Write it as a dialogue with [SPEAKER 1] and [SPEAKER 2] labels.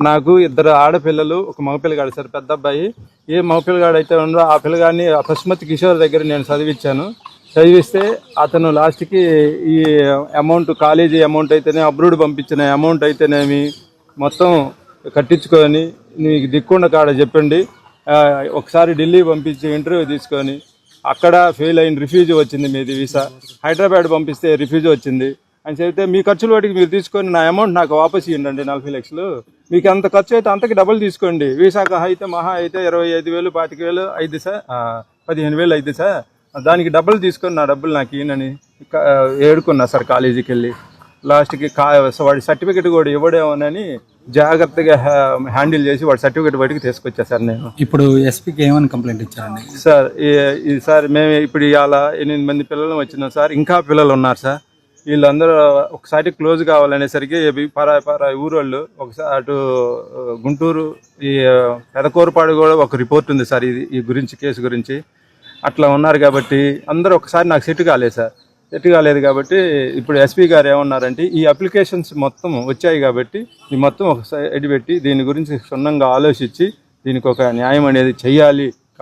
[SPEAKER 1] నాకు 2 ఆడపిల్లలు, ఒక మగపిల్లగాడు సార్, పెద్ద అబ్బాయి. ఏ మగపిల్లగాడు అయితే ఉండో ఆ పిల్లగాడిని పశుమతి కిషోర్ దగ్గర నేను చదివిస్తే అతను లాస్ట్కి ఈ అమౌంట్, కాలేజీ అమౌంట్ అయితేనే, అబ్రూడ్ పంపించిన అమౌంట్ అయితేనేమి మొత్తం కట్టించుకొని నీకు దిక్కుండా కాడ చెప్పండి, ఒకసారి ఢిల్లీ పంపించి ఇంటర్వ్యూ తీసుకొని అక్కడ ఫెయిల్ అయిన రిఫ్యూజ్ వచ్చింది, మీది వీసా. హైదరాబాద్ పంపిస్తే రిఫ్యూజ్ వచ్చింది అని చెప్తే మీ ఖర్చుల వాటికి మీరు తీసుకొని నా అమౌంట్ నాకు వాపస్ ఇవ్వండి 40 లక్షలు, మీకు అంత ఖర్చు అయితే అంతకి డబుల్ తీసుకోండి, వీసాకు అయితే మహా అయితే 25,000 25,000 అయింది సార్, 15,000 అయింది సార్, దానికి డబ్బులు తీసుకొని నా డబ్బులు నాకు ఈయనని ఏడుకున్నా సార్. కాలేజీకి వెళ్ళి లాస్ట్కి వాడి సర్టిఫికెట్ కూడా ఇవ్వడేమోనని జాగ్రత్తగా హ్యాండిల్ చేసి వాడి సర్టిఫికెట్ బయటకు తీసుకొచ్చా సార్. నేను
[SPEAKER 2] ఇప్పుడు ఎస్పీకి ఏమని కంప్లైంట్ ఇచ్చారండి
[SPEAKER 1] సార్? సార్ మేము ఇప్పుడు ఇవాళ 8 మంది పిల్లలు వచ్చినాం సార్, ఇంకా పిల్లలు ఉన్నారు సార్. వీళ్ళందరూ ఒకసారి క్లోజ్ కావాలనేసరికి పరాయి ఊరోళ్ళు ఒకసారి అటు గుంటూరు, ఈ పెదకూరుపాడు కూడా ఒక రిపోర్ట్ ఉంది సార్ ఈ గురించి, కేసు గురించి. అట్లా ఉన్నారు కాబట్టి అందరూ ఒకసారి నాకు సెట్ కాలేదు సార్. సెట్ కాలేదు కాబట్టి ఇప్పుడు ఎస్పీ గారు ఏమన్నారంటే ఈ అప్లికేషన్స్ మొత్తం వచ్చాయి కాబట్టి ఈ మొత్తం ఒక సైడ్ పెట్టి దీని గురించి క్షుణ్ణంగా ఆలోచించి దీనికి ఒక న్యాయం అనేది చెయ్యాలి